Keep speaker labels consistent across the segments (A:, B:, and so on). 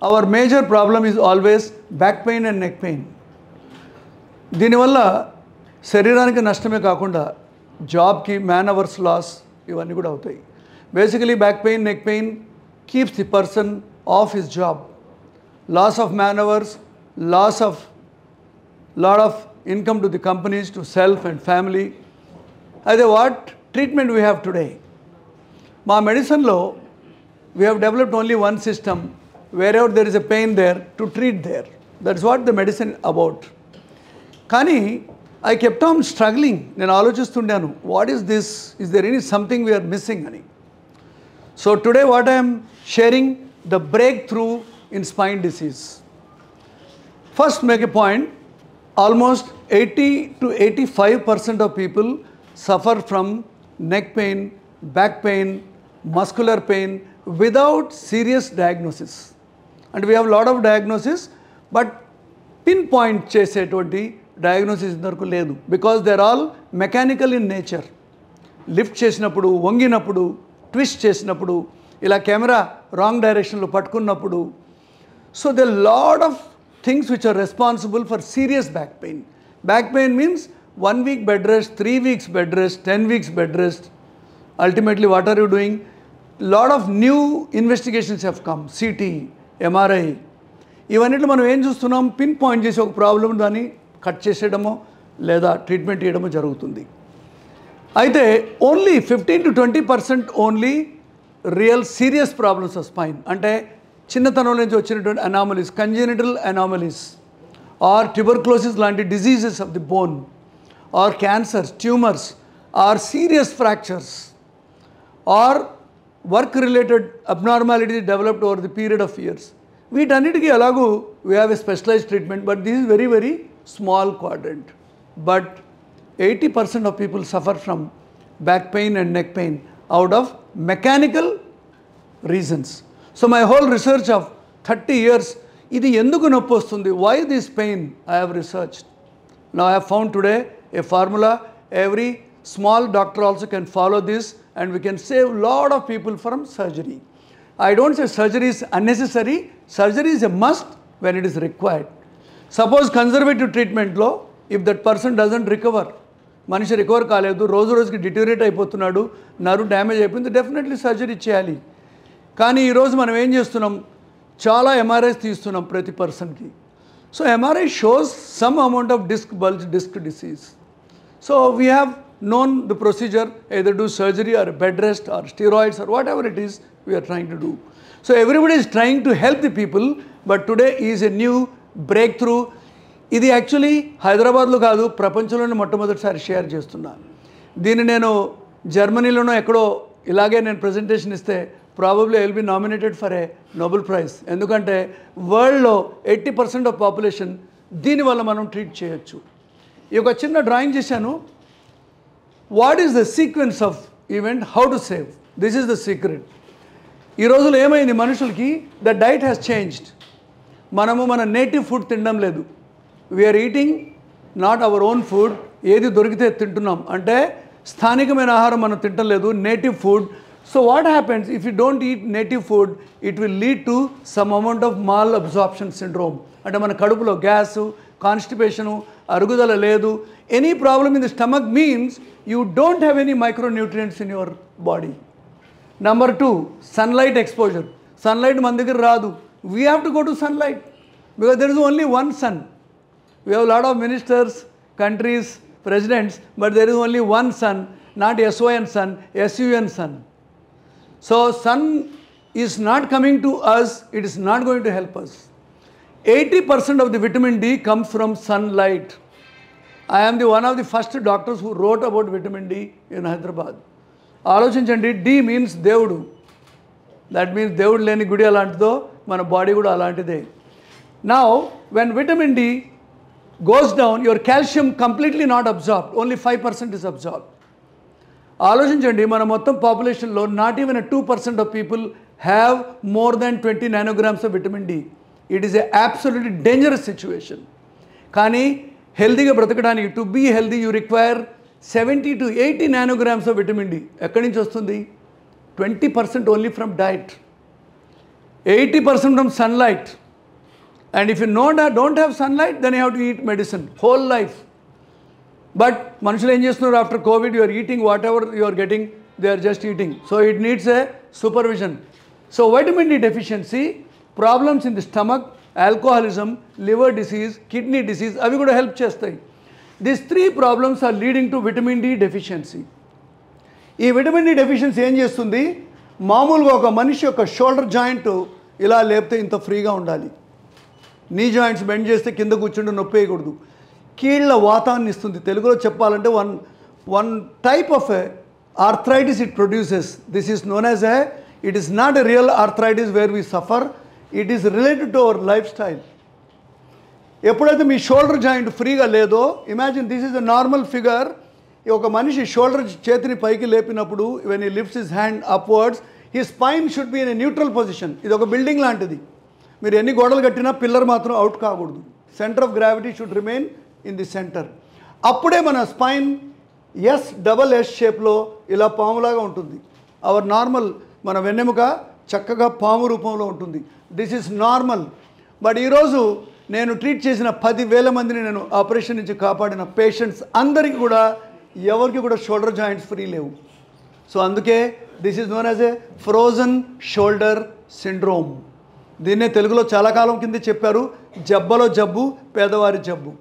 A: our major problem is always back pain and neck pain. దీనివల్ల శరీరానికి నష్టమే కాకుండా జాబ్కి మ్యాన్ అవర్స్ లాస్ ఇవన్నీ కూడా అవుతాయి. Basically back pain, neck pain keeps the person of his job. Loss of man hours, loss of lot of income to the companies, to self and family. అయితే what treatment we have today? మా మెడిసిన్లో we have developed only one system, wherever there is a pain there, to treat there. That's what the medicine about. Kani, I kept on struggling. Nenu alochistundanu, what is this? Is there any something we are missing ani? So today what I am sharing, the breakthrough in spine disease. First make a point, almost 80 to 85% of people suffer from neck pain, back pain, muscular pain, without serious diagnosis. And we have a lot of diagnosis, but pinpoint చేసేటువంటి diagnosis ఇంతవరకు లేదు, because they are all mechanical in nature. Lift చేసినప్పుడు, వంగినప్పుడు, twist చేసినప్పుడు, ఇలా camera wrong డైరెక్షన్లో పట్టుకున్నప్పుడు. So there are a lot of things which are responsible for serious back pain. Back pain means 1 week bed rest, 3 weeks bed rest, 10 weeks bed rest. Ultimately what are you doing? Lot of new investigations have come, CT, MRI. ఇవన్నిట్లో మనం ఏం చూస్తున్నాం, pin point చేసి ఒక problem దాన్ని cut చేసేయడమో లేదా treatment చేయడమో జరుగుతుంది. అయితే only 15 to 20% only real serious problems of spine, అంటే చిన్నతనం నుంచి వచ్చినటువంటి anomalies, congenital anomalies or tuberculosis లాంటి diseases of the bone or cancers, tumours or serious fractures or work-related abnormalities developed over the period of years. వీటన్నిటికీ ఎలాగూ we have a specialized treatment, but this is very, very small quadrant. But 80% of people suffer from back pain and neck pain out of mechanical reasons. So my whole research of 30 years, ఇది ఎందుకు నొప్పి వస్తుంది, why this pain, I have researched. Now I have found today a formula. Every small doctor also can follow this, and we can save a lot of people from surgery. I don't say surgery is unnecessary. Surgery is a must when it is required. Suppose conservative treatment lo, if that person doesn't recover, manishi recover కాలేదు, రోజు రోజుకి deteriorate అయిపోతున్నాడు, nerve damage అయిపోయింది, definitely surgery చేయాలి. కానీ ఈరోజు మనం ఏం చేస్తున్నాం, చాలా ఎంఆర్ఐస్ తీస్తున్నాం ప్రతి పర్సన్కి. So MRI shows some amount of disc bulge, disc disease. So we have known the procedure, either do surgery or bed rest or steroids or whatever it is we are trying to do. So everybody is trying to help the people, but today is a new breakthrough. ఇది actually హైదరాబాద్లో కాదు, ప్రపంచంలోనే మొట్టమొదటిసారి share చేస్తున్నా. దీన్ని నేను జర్మనీలోనో ఎక్కడో ఇలాగే నేను ప్రజెంటేషన్ ఇస్తే probably I will be nominated for a Nobel prize. ఎందుకంటే వరల్డ్లో 80% ఆఫ్ పాపులేషన్ దీనివల్ల మనం ట్రీట్ చేయొచ్చు. ఈ ఒక చిన్న డ్రాయింగ్ చేశాను. What is the sequence of event, how to save, this is the secret. ఈ రోజులో ఏమైంది మనుషులకి, ద డైట్ హ్యాస్ చేంజ్డ్. మనము మన నేటివ్ ఫుడ్ తినడం లేదు. We are eating not our own food, ఏది దొరికితే తింటున్నాం, అంటే స్థానికమైన ఆహారం మనం తింటం లేదు, native food. So what happens if you don't eat native food, it will lead to some amount of malabsorption syndrome, అంటే మన కడుపులో గ్యాసు, కాన్స్టిపేషను, అరుగుదల లేదు. Any problem in the stomach means you don't have any micronutrients in your body. Number 2, sunlight exposure. Sunlight మన దగ్గర రాదు. We have to go to sunlight because there is only one sun. We have a lot of ministers, countries, presidents, but there is only one sun, not SON sun, SUN sun. So sun is not coming to us, it is not going to help us. 80% of the vitamin D comes from sunlight. I am the one of the first doctors who wrote about vitamin D in Hyderabad. ఆలోచించండి, D means దేవుడు. That means దేవుడు లేని గుడి అలాంటిదో మన body కూడా అలాంటిదే. Now when vitamin D goes down, your calcium completely not absorbed, only 5% is absorbed. ఆలోచించండి, మన మొత్తం పాపులేషన్లో not even 2% of people have more than 20 nanograms of vitamin D. It is a absolutely dangerous situation. కానీ హెల్తీగా బ్రతకడానికి, to be healthy you require 70 to 80 nanograms of vitamin D. ఎక్కడి నుంచి వస్తుంది? 20% only from diet. 80% from sunlight. And if you don't have sunlight, then you have to eat medicine whole life. But మనుషులు ఏం చేస్తున్నారు, after COVID you are eating whatever you are getting, they are just eating. So it needs a supervision. So vitamin D deficiency, problems in the stomach, alcoholism, liver disease, kidney disease, అవి కూడా help చేస్తాయి. These 3 problems are leading to vitamin D deficiency. ఈ vitamin D deficiency ఏం చేస్తుంది, మామూలుగా ఒక మనిషి యొక్క షోల్డర్ జాయింట్ ఇలా లేపితే ఇంత ఫ్రీగా ఉండాలి, నీ జాయింట్స్ బెండ్ చేస్తే కింద కూర్చుంటే నొప్పి వేయకూడదు, కీళ్ళ వాతాన్ని ఇస్తుంది. తెలుగులో చెప్పాలంటే one type of arthritis it produces. This is known as it is not a real arthritis where we suffer, it is related to our lifestyle. ఎప్పుడైతే మీ షోల్డర్ జాయింట్ ఫ్రీగా లేదో, imagine this is a normal figure. ఒక మనిషి shoulder చేతిని పైకి లేపినప్పుడు when he lifts his hand upwards, he spine should be in a neutral position. ఇది ఒక బిల్డింగ్ లాంటిది, మీరు ఎన్ని గోడలు కట్టినా పిల్లర్ మాత్రం అవుట్ కాకూడదు. Centre of gravity should remain in the centre. అప్పుడే మన స్పైన్ ఎస్ షేప్లో ఇలా పాములాగా ఉంటుంది. అవర్ నార్మల్ మన వెన్నెముక చక్కగా పాము రూపంలో ఉంటుంది. This is normal. బట్ ఈరోజు నేను ట్రీట్ చేసిన 10,000 మందిని నేను ఆపరేషన్ నుంచి కాపాడిన పేషెంట్స్ అందరికీ కూడా ఎవరికి కూడా షోల్డర్ జాయింట్స్ ఫ్రీ లేవు. సో అందుకే this is known as a frozen shoulder syndrome. దీన్నే తెలుగులో చాలా కాలం కింద చెప్పారు జబ్బలో జబ్బు, పేదవారి జబ్బు.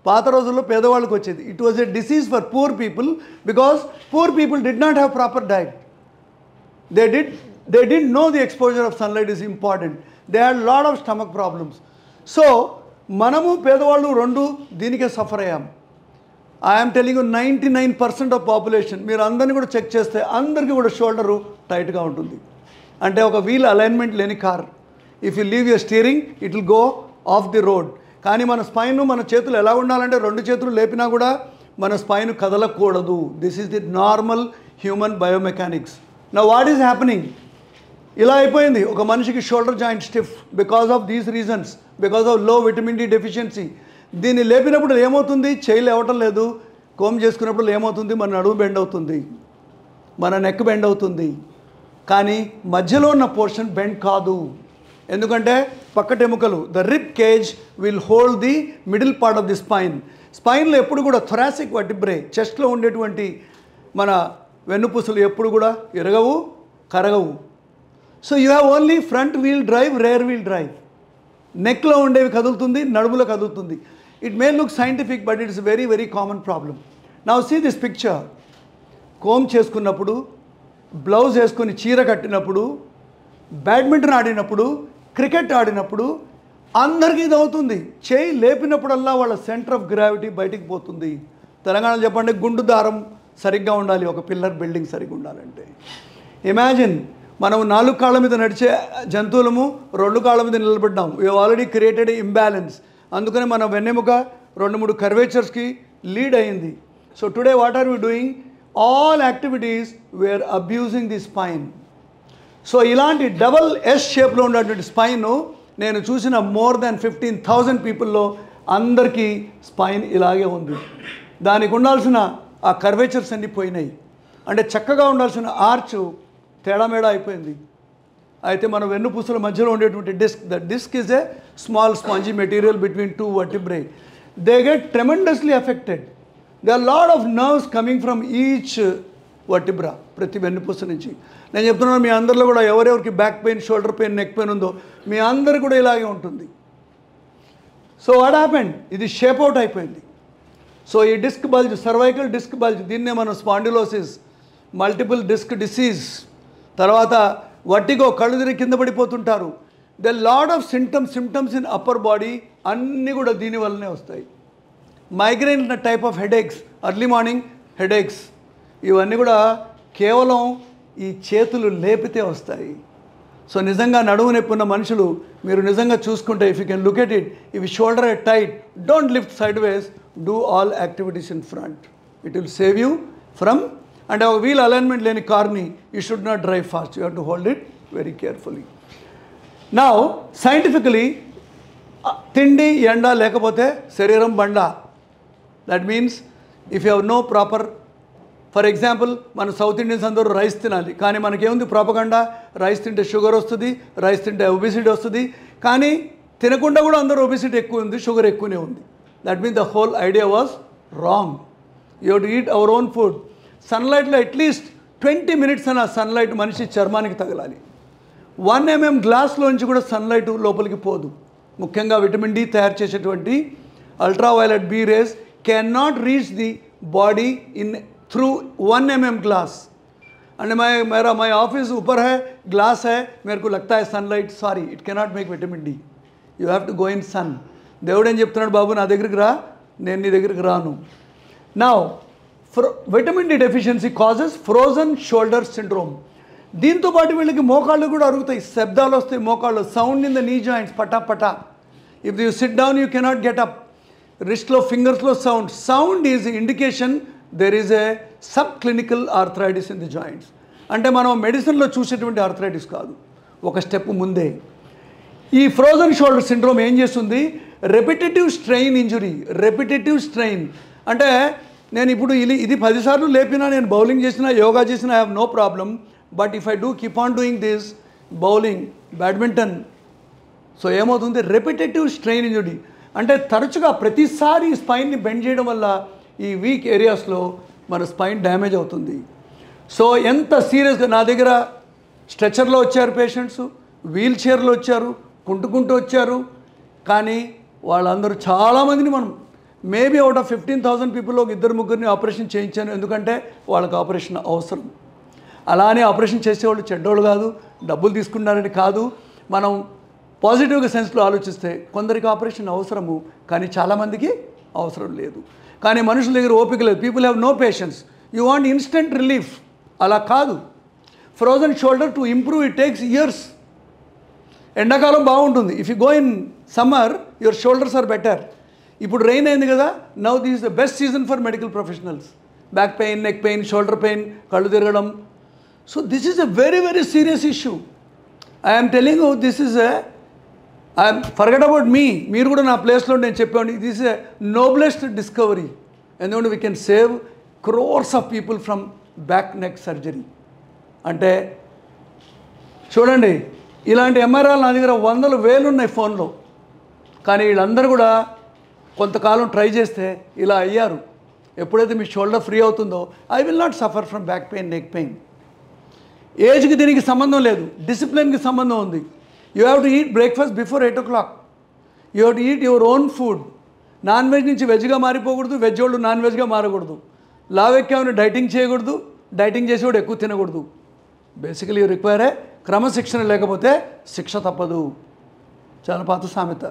A: పాత రోజుల్లో పేదవాళ్ళకి వచ్చేది. It was a disease for poor people because poor people did not have proper diet. they didn't know the exposure of sunlight is important. They had lot of stomach problems. So మనము పేదవాళ్ళు రెండు దీనికే suffer అయ్యాం. I'm telling you 99% of population, మీరు అందరినీ కూడా check చేస్తే అందరికీ కూడా షోల్డరు టైట్గా ఉంటుంది. అంటే ఒక వీల్ అలైన్మెంట్ లేని car. If you leave your steering it will go of the road. కానీ మన స్పైన్, మన చేతులు ఎలా ఉండాలంటే 2 చేతులు లేపినా కూడా మన స్పైన్ కదలకూడదు. This is the normal human biomechanics. Now what is happening, ఇలా అయిపోయింది ఒక మనిషికి shoulder joint stiff because of these reasons, because of low vitamin D deficiency. దీన్ని లేపినప్పుడు ఏమవుతుంది, చేయి లేవటం లేదు. కోమ్ చేసుకున్నప్పుడు ఏమవుతుంది, మన నడుము బెండ్ అవుతుంది, మన నెక్ బెండ్ అవుతుంది. కానీ మధ్యలో ఉన్న పోర్షన్ బెండ్ కాదు. ఎందుకంటే పక్కటెముకలు, the rib cage will hold the middle part of the spine. స్పైన్లో ఎప్పుడు కూడా థొరాసిక్ వర్టిబ్రే, చెస్ట్లో ఉండేటువంటి మన వెన్నుపూసలు ఎప్పుడు కూడా ఎరగవు, కరగవు. So you have only front wheel drive, rear wheel drive. నెక్లో ఉండేవి కదులుతుంది, నడుములో కదులుతుంది. It may look scientific but it's very very common problem. Now see this picture. Comb చేసుకున్నప్పుడు, బ్లౌజ్ వేసుకొని చీర కట్టినప్పుడు, బ్యాడ్మింటన్ ఆడినప్పుడు, క్రికెట్ ఆడినప్పుడు అందరికీ ఇది అవుతుంది. చేయి లేపినప్పుడల్లా వాళ్ళ సెంటర్ ఆఫ్ గ్రావిటీ బయటికి పోతుంది. తెలంగాణలో చెప్పండి, గుండు దారం సరిగ్గా ఉండాలి ఒక పిల్లర్ బిల్డింగ్ సరిగ్గా ఉండాలంటే. ఇమాజిన్, మనం 4 కాళ్ళ మీద నడిచే జంతువులము 2 కాళ్ళ మీద నిలబడ్డాం. We already created imbalance. అందుకని మన వెన్నెముక 2-3 కర్వేచర్స్కి లీడ్ అయింది. So today what are we doing, all activities we are abusing the spine. So ఇలాంటి డబల్ ఎస్ షేప్లో ఉన్నటువంటి స్పైన్ నేను చూసిన మోర్ దాన్ 15,000 పీపుల్లో అందరికీ స్పైన్ ఇలాగే ఉంది. దానికి ఉండాల్సిన ఆ కర్వేచర్స్ అన్నీ పోయినాయి. అంటే చక్కగా ఉండాల్సిన ఆర్చ్ తేడామేడా అయిపోయింది. అయితే మన వెన్నుపూసల మధ్యలో ఉండేటువంటి disc, the disc is a small spongy material between 2 vertebrae. They get tremendously affected. They are lot of nerves coming from each vertebra, ప్రతి వెన్నుపూస నుంచి. నేను చెప్తున్నాను, మీ అందరిలో కూడా ఎవరెవరికి back pain, shoulder pain, neck pain ఉందో మీ అందరు కూడా ఇలాగే ఉంటుంది. సో వాట్ హ్యాపెండ్, ఇది షేప్ అవుట్ అయిపోయింది. సో ఈ disc bulge, cervical disc bulge, దీన్నే మనం స్పాండిలోసిస్, మల్టిపుల్ డిస్క్ డిసీజ్, తర్వాత వర్టిగో, కళ్ళు తిరిగి కింద పడిపోతుంటారు. The lot of symptoms in upper body అన్నీ కూడా దీనివల్లనే వస్తాయి. Migraine type of headaches, early morning headaches, ఇవన్నీ కూడా కేవలం ఈ చేతులు లేపితే వస్తాయి. సో నిజంగా నడుము నొప్పి ఉన్న మనుషులు మీరు నిజంగా చూసుకుంటే, if you can look at it, if shoulder at tight, don't lift sideways, do all activities in front. It will save you from. అంటే ఒక వీల్ అలైన్మెంట్ లేని కార్ని you should not drive fast, you have to hold it very carefully. Now scientifically, తిండి ఎండ లేకపోతే శరీరం బండ. That means if you have no proper for example మన సౌత్ ఇండియన్స్ అందరూ రైస్ తినాలి, కానీ మనకేముంది ప్రాపగండా, రైస్ తింటే షుగర్ వస్తుంది, రైస్ తింటే ఒబిసిటీ వస్తుంది. కానీ తినకుండా కూడా అందరూ ఒబిసిటీ ఎక్కువ ఉంది, షుగర్ ఎక్కువనే ఉంది. That means the whole idea was wrong. You have to eat our own food. సన్లైట్లో అట్లీస్ట్ 20 minutes అన్న సన్లైట్ మనిషి చర్మానికి తగలాలి. 1 mm గ్లాస్లోంచి కూడా సన్లైట్ లోపలికి పోదు. ముఖ్యంగా విటమిన్ డి తయారు చేసేటువంటి ultraviolet B rays can not reach the body in through 1 mm glass. And my office ऊपर है, ग्लास है, मेरे को लगता है sunlight, sorry it cannot make vitamin D, you have to go in sun. దేవుడు ఏం చెప్తున్నాడు, బాబు నా దగ్గరికి రా, నేను నీ దగ్గరికి రాను. Now vitamin D deficiency causes frozen shoulder syndrome. దీంతో పాటు వీళ్ళకి మోకాళ్ళు కూడా అరుగుతాయి, శబ్దాలు వస్తాయి మోకాళ్ళు, sound in the knee joints, పటా పటా. If you sit down you cannot get up. రిస్ట్లో ఫింగర్స్లో sound is indication there is a subclinical arthritis in the joints. అంటే మనం మెడిసిన్లో చూసేటువంటి ఆర్థరైటిస్ కాదు, ఒక స్టెప్ ముందే. ఈ ఫ్రోజన్ షోల్డర్ సిండ్రోమ్ ఏం చేస్తుంది, repetitive strain injury. Repetitive strain అంటే నేను ఇప్పుడు ఇది 10 సార్లు లేపినా, నేను బౌలింగ్ చేసినా, యోగా చేసినా, I have no problem. But if I do keep on doing this bowling, badminton, so ఏమవుతుంది, రెపిటేటివ్ స్ట్రెయిన్ ఇంజురీ. అంటే తరచుగా ప్రతిసారి స్పైన్ని బెండ్ చేయడం వల్ల ఈ వీక్ ఏరియాస్లో మన స్పైన్ డ్యామేజ్ అవుతుంది. సో ఎంత సీరియస్గా, నా దగ్గర స్ట్రెచర్లో వచ్చారు పేషెంట్స్, వీల్ చైర్లో వచ్చారు, కుంటుకుంటూ వచ్చారు. కానీ వాళ్ళందరూ చాలామందిని మనం మేబీ అవుట్ ఆఫ్ 15,000 పీపుల్లో 2-3 ఆపరేషన్ చేయించాను. ఎందుకంటే వాళ్ళకి ఆపరేషన్ అవసరం. అలానే ఆపరేషన్ చేసేవాళ్ళు చెడ్డోళ్ళు కాదు, డబ్బులు తీసుకున్నారని కాదు. మనం పాజిటివ్గా సెన్స్లో ఆలోచిస్తే కొందరికి ఆపరేషన్ అవసరము, కానీ చాలామందికి అవసరం లేదు. కానీ మనుషుల దగ్గర ఓపిక లేదు. People have no patience, you want instant relief. అలా కాదు. Frozen shoulder to improve it takes years. ఎండాకాలం బాగుంటుంది, if you go in summer your shoulders are better. ఇప్పుడు రెయిన్ అయింది కదా, now this is the best season for medical professionals. Back pain, neck pain, shoulder pain, కళ్ళు తిరగడం. So this is a very very serious issue. I'm telling you, this is a forget about మీ, మీరు కూడా నా ప్లేస్లో నేను చెప్పాను, this is a noblest discovery. ఎందుకంటే we can save crores of people from back neck surgery. అంటే చూడండి, ఇలాంటి ఎంఆర్ఐలు నా దగ్గర 100,000 ఉన్నాయి ఫోన్లో. కానీ వీళ్ళందరూ కూడా కొంతకాలం ట్రై చేస్తే ఇలా అయ్యారు. ఎప్పుడైతే మీ షోల్డర్ ఫ్రీ అవుతుందో, I will not suffer from back pain, neck pain. ఏజ్కి దీనికి సంబంధం లేదు, డిసిప్లిన్కి సంబంధం ఉంది. You have to eat breakfast before 8 o'clock. You have to eat your own food. Non veg నుంచి వెజ్గా మారిపోకూడదు, వెజ్ వాళ్ళు నాన్ వెజ్గా మారకూడదు. లావెక్కేమైనా డైటింగ్ చేయకూడదు, డైటింగ్ చేసేవాడు ఎక్కువ తినకూడదు. బేసికలీ యూ రిక్వైర్ ఏ క్రమశిక్షణ, లేకపోతే శిక్ష తప్పదు. చాలా పాత సామెత.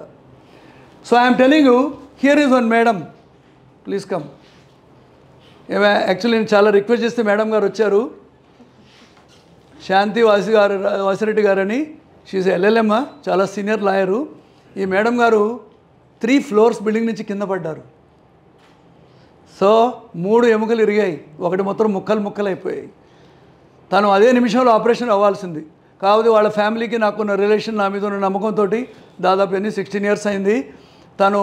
A: So I'm telling you, here is one madam, please come. Actually నేను చాలా రిక్వెస్ట్ చేస్తే మేడం గారు వచ్చారు, శాంతి వాసిరెడ్డి గారని. షీఈ్ ఎల్ఎల్ఎమ్, చాలా సీనియర్ లాయరు. ఈ మేడం గారు 3 floors బిల్డింగ్ నుంచి కింద పడ్డారు. సో 3 ఎముకలు ఇరిగాయి, ఒకటి మొత్తం ముక్కలు అయిపోయాయి. తను అదే నిమిషంలో ఆపరేషన్ అవ్వాల్సింది. కాకపోతే వాళ్ళ ఫ్యామిలీకి నాకున్న రిలేషన్, నా మీద ఉన్న నమ్మకంతో దాదాపు 16 years అయింది తను.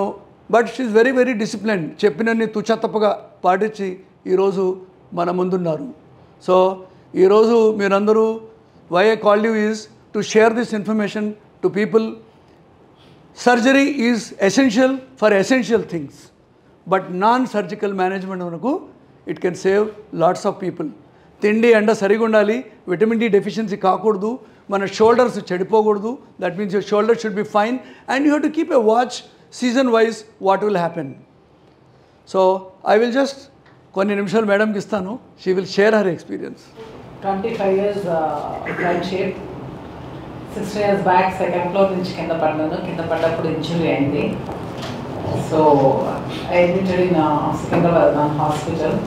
A: But she very very discipline. చెప్పినన్ని తుచతప్పగా పాటించి ఈరోజు మన ముందున్నారు. సో ఈరోజు మీరందరూ, why I called you is to share this information to people. Surgery is essential for essential things, but non-surgical management unaku it can save lots of people. Tindi anda sariga undali, vitamin D deficiency kaakuddu, mana shoulders chedipokuddu. That means your shoulder should be fine, and you have to keep a watch season wise what will happen. So I will just konni nimishalu madam ki istanu, she will share her experience.
B: 25 years friendship. 6 years back second floor నుంచి కింద పడ్డాను. కింద పడ్డప్పుడు injury అయింది. So I admitted in Secunderabad hospital.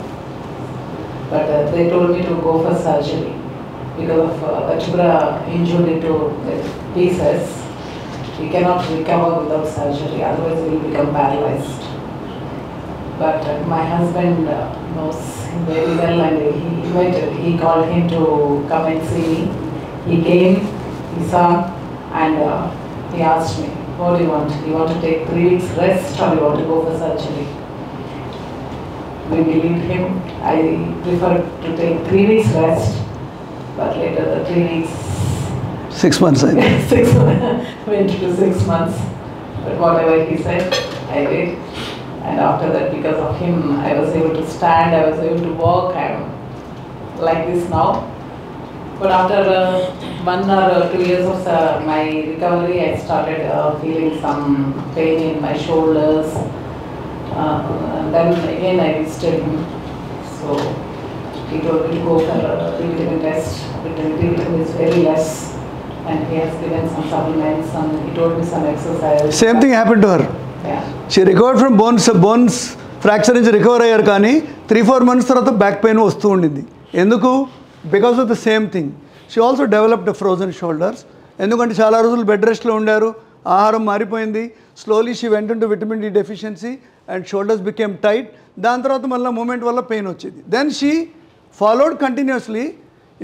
B: But they told me to go for surgery because of vertebra injured into pieces. We cannot recover without surgery, otherwise we will become paralyzed. But my husband knows him very well, and he called him to come and see me. He came, he saw, and he asked me, what do you want? You want to take 3 weeks rest or you want to go for surgery? we believed him. I preferred to take 3 weeks rest, but later the 3 weeks
A: 6 months అయింది.
B: went to 6 months. But whatever he said, I did. And after that, because of him, I was able to stand, I was able to walk. I'm like this now. But after 1 or 2 years of my recovery, I started feeling some pain in my shoulders. And then again I visited him. So he told me to go for a vitamin test. Vitamin D is very less. And he has given some supplements and he told me some exercise.
A: Same thing happen to her.
B: Yeah.
A: She recovered from bones fracture నుంచి recover అయ్యారు, కానీ 3-4 months తర్వాత back pain వస్తూ ఉండింది. ఎందుకు? Because of the same thing. She also developed frozen shoulders. ఎందుకంటే చాలా రోజులు బెడ్ రెస్ట్లో ఉండారు, ఆహారం మారిపోయింది. Slowly she went to vitamin D deficiency and shoulders became tight. దాని తర్వాత మళ్ళీ మూమెంట్ వల్ల పెయిన్ వచ్చేది. Then she followed continuously.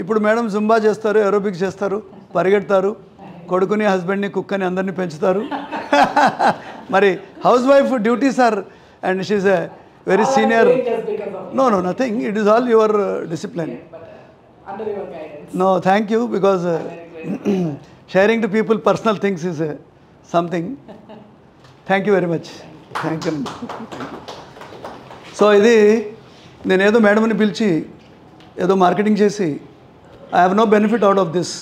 A: ఇప్పుడు మేడం జుంబా చేస్తారు, ఏరోబిక్స్ చేస్తారు, పరిగెడతారు, కొడుకుని హస్బెండ్ని కుక్కని అందరినీ పెంచుతారు. మరి housewife duties are and she is a very senior. No nothing, it is all your discipline.
B: Under your guidance.
A: No, thank you, because sharing to people personal things is something. Thank you very much. Thank you. So ఇది నేనేదో మేడంని పిలిచి ఏదో marketing చేసి I have no benefit out of this.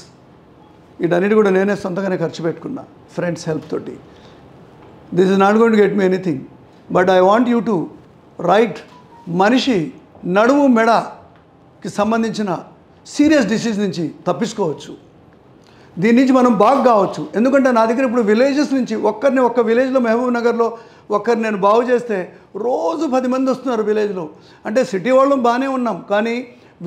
A: వీటన్నిటి కూడా నేనే సొంతంగానే ఖర్చు పెట్టుకున్నా ఫ్రెండ్స్ హెల్ప్ తోటి. This is not going to get me anything, but I want you to write మనిషి నడుము మెడకి సంబంధించిన సీరియస్ డిసీజ్ నుంచి తప్పించుకోవచ్చు. దీని నుంచి మనం బాగా కావచ్చు. ఎందుకంటే నా దగ్గర ఇప్పుడు విలేజెస్ నుంచి ఒక్క విలేజ్లో మహబూబ్ నగర్లో ఒక్కరు నేను బాగు చేస్తే రోజు 10 మంది వస్తున్నారు విలేజ్లో. అంటే సిటీ వాళ్ళు బాగానే ఉన్నాం, కానీ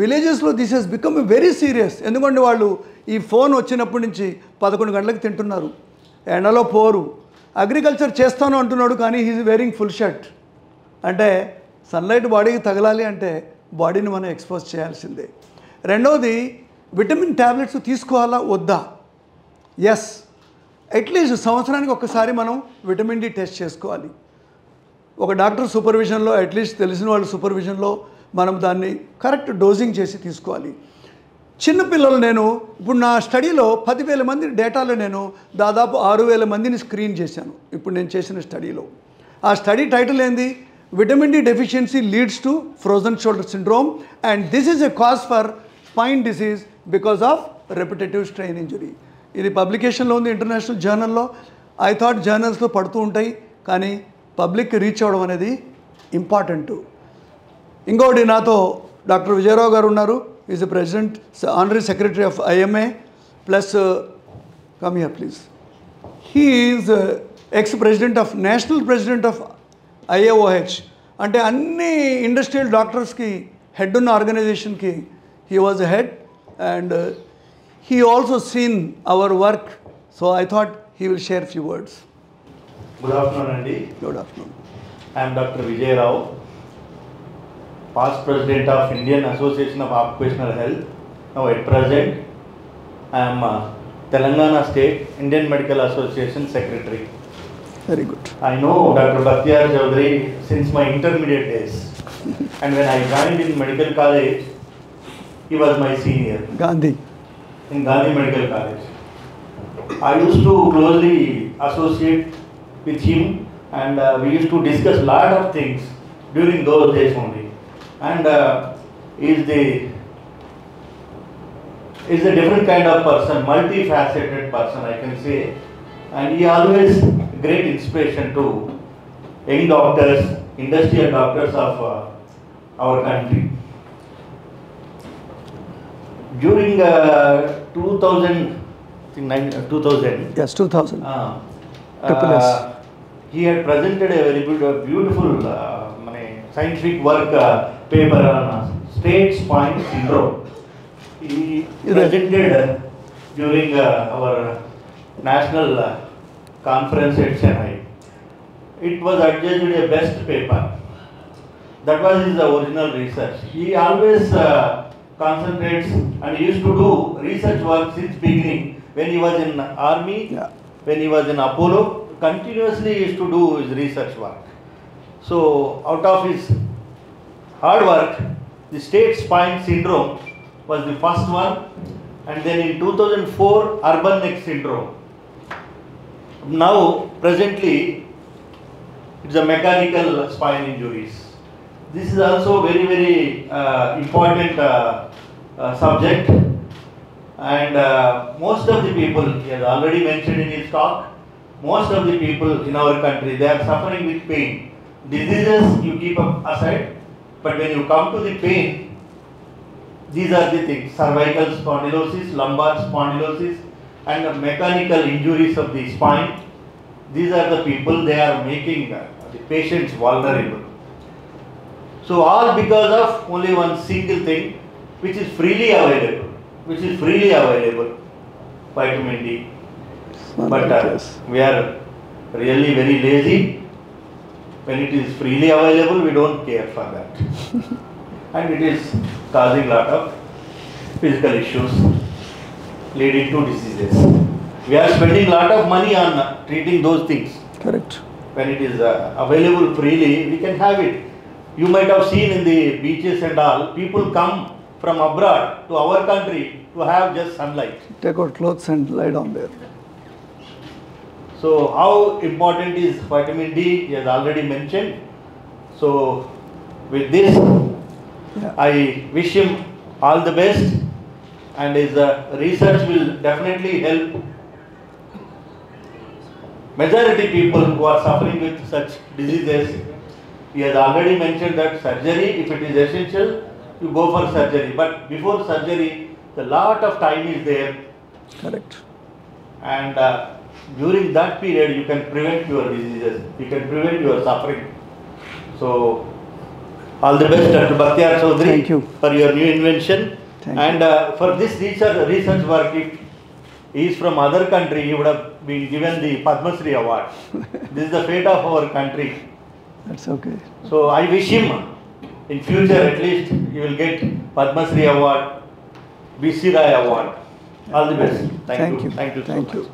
A: విలేజెస్లో this has become very serious. ఎందుకంటే వాళ్ళు ఈ ఫోన్ వచ్చినప్పటి నుంచి 11 గంటలకు తింటున్నారు, ఎండలో పోరు. అగ్రికల్చర్ చేస్తాను అంటున్నాడు, కానీ హీఈస్ వేరింగ్ ఫుల్ షర్ట్. అంటే సన్లైట్ బాడీకి తగలాలి అంటే బాడీని మనం ఎక్స్పోజ్ చేయాల్సిందే. రెండవది, విటమిన్ ట్యాబ్లెట్స్ తీసుకోవాలా వద్దా? ఎస్, అట్లీస్ట్ సంవత్సరానికి ఒక్కసారి మనం విటమిన్ డి టెస్ట్ చేసుకోవాలి. ఒక డాక్టర్ సూపర్విజన్లో, అట్లీస్ట్ తెలిసిన వాళ్ళ సూపర్విజన్లో మనం దాన్ని కరెక్ట్ డోజింగ్ చేసి తీసుకోవాలి. చిన్నపిల్లలు, నేను ఇప్పుడు నా స్టడీలో 10,000 మంది డేటాలో నేను దాదాపు 6,000 మందిని స్క్రీన్ చేశాను ఇప్పుడు నేను చేసిన స్టడీలో. ఆ స్టడీ టైటిల్ ఏంది? Vitamin D deficiency leads to frozen shoulder syndrome and this is a cause for spine disease because of repetitive strain injury. ఇది పబ్లికేషన్లో ఉంది, ఇంటర్నేషనల్ జర్నల్లో. ఐ థాట్ జర్నల్స్లో పడుతూ ఉంటాయి, కానీ పబ్లిక్కి రీచ్ అవ్వడం అనేది ఇంపార్టెంట్. ఇంకోటి, నాతో డాక్టర్ విజయరావు గారు ఉన్నారు. Is the president, honorary secretary of IMA plus come here please. He is ex president of national president of IAOH. అంటే అన్ని ఇండస్ట్రియల్ డాక్టర్స్కి హెడ్ ఉన్న ఆర్గనైజేషన్కి he was a head, and he also seen our work, so I thought he will share few words.
C: Good afternoon, Andy.
A: Good afternoon.
C: I am Dr. Vijay Rao, past president of Indian Association of Occupational Health. Now at present I am Telangana State Indian Medical Association Secretary.
A: Very good.
C: I know Dr. Bhaktiyar Chaudhary since my intermediate days and when I joined in medical college, he was my senior
A: Gandhi.
C: in Gandhi Medical College. I used to closely associate with him and we used to discuss lot of things during those days only. And is a different kind of person, multifaceted person I can say, and he always great inspiration to young doctors, industrial doctors of our country. During 2000,
A: Yes, 2000. Triple S.
C: He had presented a very beautiful scientific work paper on straight spine syndrome. He presented during our national conference at Chennai. It was adjudged a best paper. That was his original research. He always concentrates and he used to do research work since beginning. When he was in army, when he was in Apollo, continuously he used to do his research work. So out of his hard work, the state spine syndrome was the first one, and then in 2004, urban neck syndrome. Now, presently, it's a mechanical spine injuries. This is also very, very important subject, and most of the people, he has already mentioned in his talk, most of the people in our country, they are suffering with pain. Diseases you keep aside, but when you come to the pain, these are the things: cervical spondylosis, lumbar spondylosis, and the mechanical injuries of the spine. These are the people, they are making the patients vulnerable. So all because of only one single thing, which is freely available, vitamin D. But we are really very lazy. When it is freely available, we don't care for that. And it is causing a lot of physical issues, leading to diseases. We are spending a lot of money on treating those things.
A: Correct.
C: When it is available freely, we can have it. You might have seen in the beaches and all, people come from abroad to our country to have just sunlight.
A: Take out clothes and lie down there.
C: So how important is vitamin D? He has already mentioned. So with this,
A: Yeah.
C: I wish him all the best, and his research will definitely help majority people who are suffering with such diseases. He has already mentioned that surgery, if it is essential, you go for surgery. But before surgery, a lot of time is there,
A: Correct.
C: and during that period, you can prevent your diseases. You can prevent your suffering. So, all the best, Dr. Bakhtiyar Chaudhary,
A: Thank you.
C: for your new invention.
A: Thank
C: And for this research work, if he is from other country, he would have been given the Padma Shri award. This is the fate of our country.
A: That's okay.
C: So I wish him, in future at least, he will get Padma Shri award, BC Rai award. All the best.
A: Thank you.
C: Thank you so
A: Thank
C: much.
A: you.